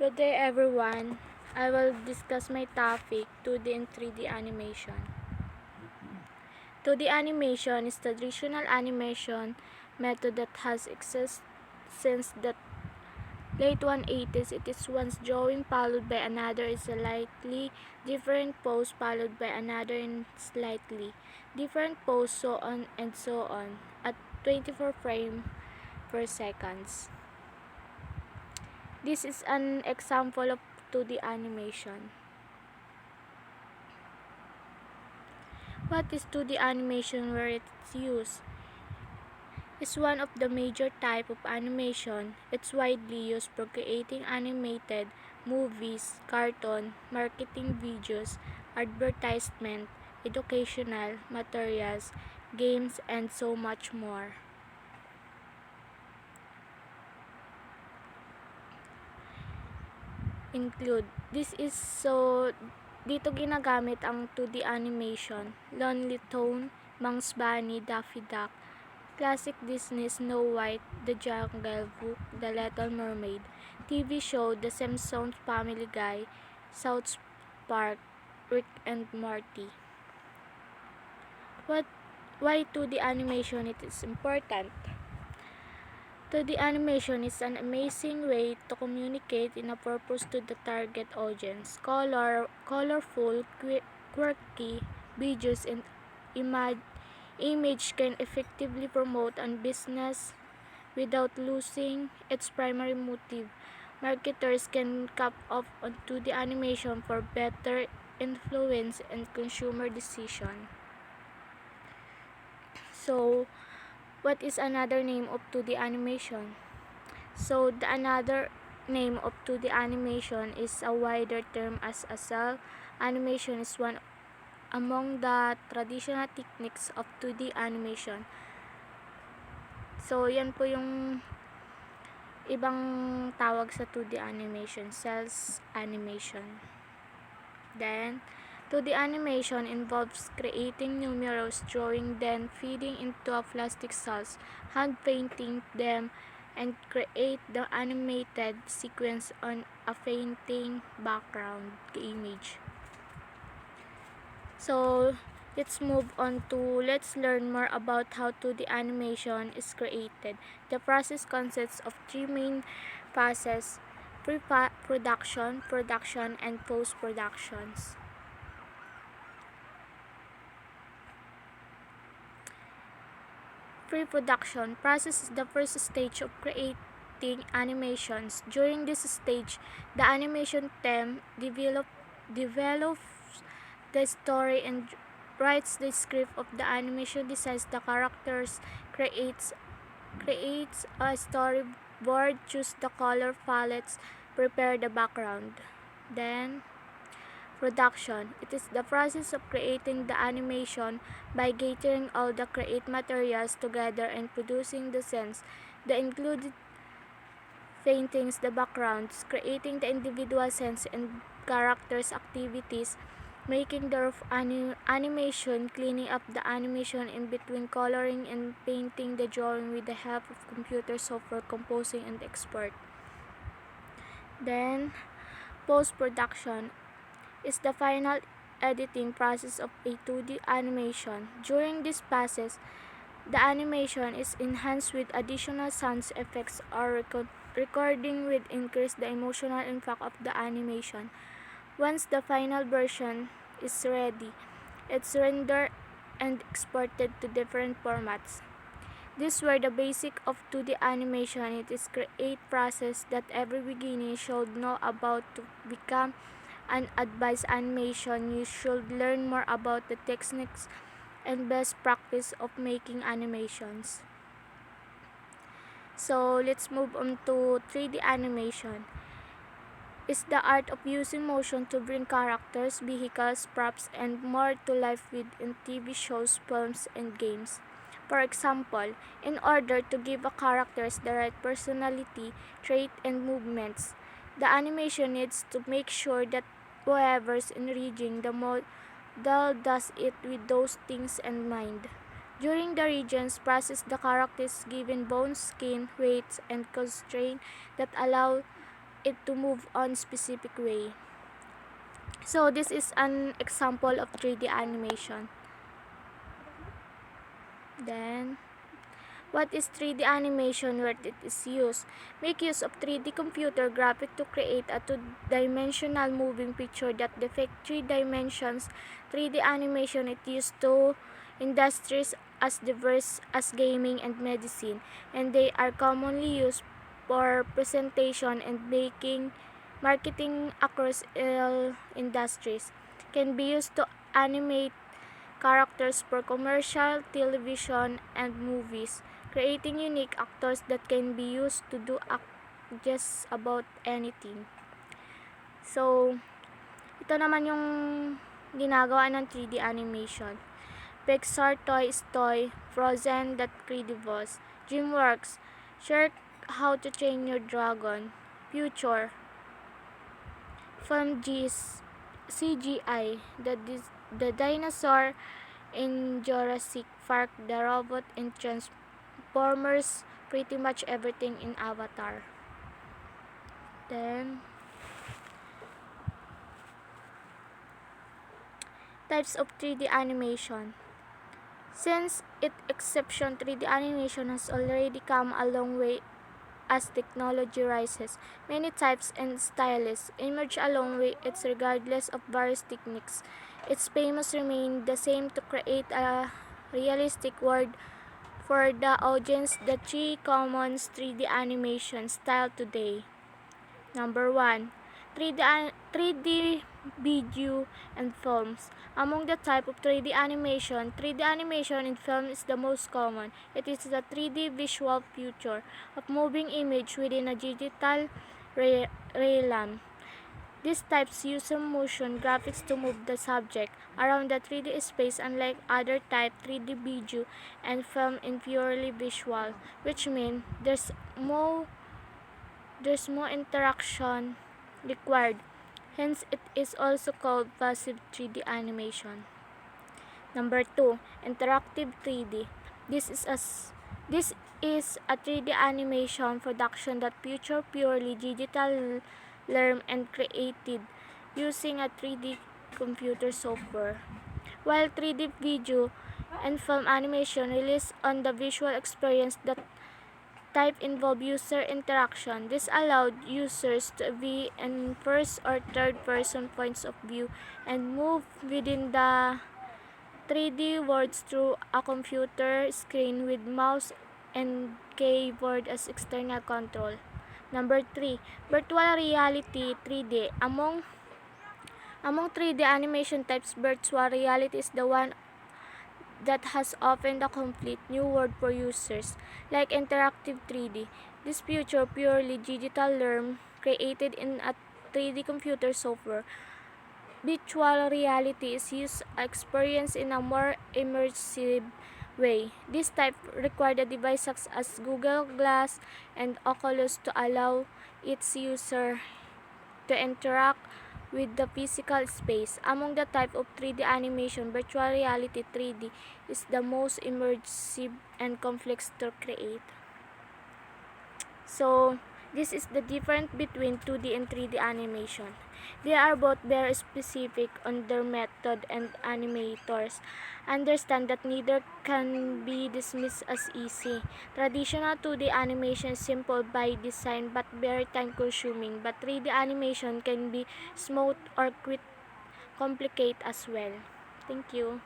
Good day everyone. I will discuss my topic 2D and 3D animation. 2D animation is the traditional animation method that has existed since the late 180s. It is one drawing followed by another in slightly different pose followed by another in slightly different pose, so on and so on at 24 frames per second. This is an example of 2D animation. What is 2D animation, where it's used? It's one of the major type of animation. It's widely used for creating animated movies, cartoon, marketing videos, advertisement, educational materials, games, and so much more. Dito ginagamit ang 2D animation: Lonely Town, Bugs Bunny, Daffy Duck, classic Disney Snow White, The Jungle Book, The Little Mermaid, TV show The Simpsons, Family Guy, South Park, Rick and Morty. Why 2D animation it is important? 2D animation is an amazing way to communicate in a purpose to the target audience. Colorful, quirky videos and image can effectively promote a business without losing its primary motive. Marketers can cap off on 2D animation for better influence and consumer decision. So, what is another name of 2D animation? So, the another name of 2D animation is a wider term as a cell animation is one among the traditional techniques of 2D animation. So, yan po yung ibang tawag sa 2D animation, cells animation. Then, 2D animation involves creating numerous drawing, then feeding into a plastic cells, hand painting them, and create the animated sequence on a fainting background image. So, let's learn more about how 2D animation is created. The process consists of three main phases: pre-production, production, and post-productions. Pre-production process is the first stage of creating animations. During this stage, the animation team develops the story and writes the script of the animation, designs the characters, creates a storyboard, choose the color palettes, prepare the background. Then, production. It is the process of creating the animation by gathering all the create materials together and producing the scenes, the included paintings, the backgrounds, creating the individual scenes and characters activities, making the rough animation, cleaning up the animation in between, coloring and painting the drawing with the help of computer software, composing and export. Then, post-production is the final editing process of a 2D animation. During this process, the animation is enhanced with additional sound effects or recording will increase the emotional impact of the animation. Once the final version is ready, it's rendered and exported to different formats. These were the basic of 2D animation. It is create process that every beginner should know about to become an advanced animation. You should learn more about the techniques and best practice of making animations. So, let's move on to 3D animation. It's the art of using motion to bring characters, vehicles, props, and more to life within TV shows, films, and games. For example, in order to give a characters the right personality, trait, and movements, the animation needs to make sure that whoever's enriching the model does it with those things in mind. During the regions process, the characters given bones, skin, weights, and constraints that allow it to move on specific way. So this is an example of 3D animation. Then, what is 3D animation? Where it is used? Make use of 3D computer graphic to create a two-dimensional moving picture that depicts 3 dimensions. 3D animation is used to industries as diverse as gaming and medicine, and they are commonly used for presentation and marketing across all industries. Can be used to animate characters for commercial, television, and movies, creating unique actors that can be used to do just about anything. So, ito naman yung ginagawa ng 3D animation. Pixar Toy Story, Frozen, That Credibles, DreamWorks, Shrek, How to Train Your Dragon, Future, Film G's, CGI, the dinosaur in Jurassic Park, the robot in Transformers, pretty much everything in Avatar. Then, types of 3D animation. Since its inception, 3D animation has already come a long way as technology rises. Many types and styles emerge along with it regardless of various techniques. Its famous remain the same to create a realistic world for the audience. The 3 common 3D animation style today. Number 1. 3D video and films. Among the type of 3D animation, 3D animation in film is the most common. It is the 3D visual picture of moving image within a digital realm. These types use motion graphics to move the subject around the 3D space, unlike other type 3D video and film in purely visual, which means there's more interaction required. Hence, it is also called passive 3D animation. Number 2. Interactive 3D. This is a 3D animation production that features purely digital learned and created using a 3D computer software. While 3D video and film animation relies on the visual experience, that type involve user interaction. This allowed users to be in first or third person points of view and move within the 3D world through a computer screen with mouse and keyboard as external control. Number 3. Virtual reality 3D. Among 3D animation types, virtual reality is the one that has opened a complete new world for users. Like interactive 3D, this future purely digital realm created in a 3D computer software. Virtual reality is used experience in a more immersive way. This type required a device such as Google Glass and Oculus to allow its user to interact with the physical space. Among the type of 3D animation, virtual reality 3D is the most immersive and complex to create. So, this is the difference between 2D and 3D animation. They are both very specific on their method, and animators understand that neither can be dismissed as easy. Traditional 2D animation is simple by design but very time consuming, but 3D animation can be smooth or quite complicated as well. Thank you.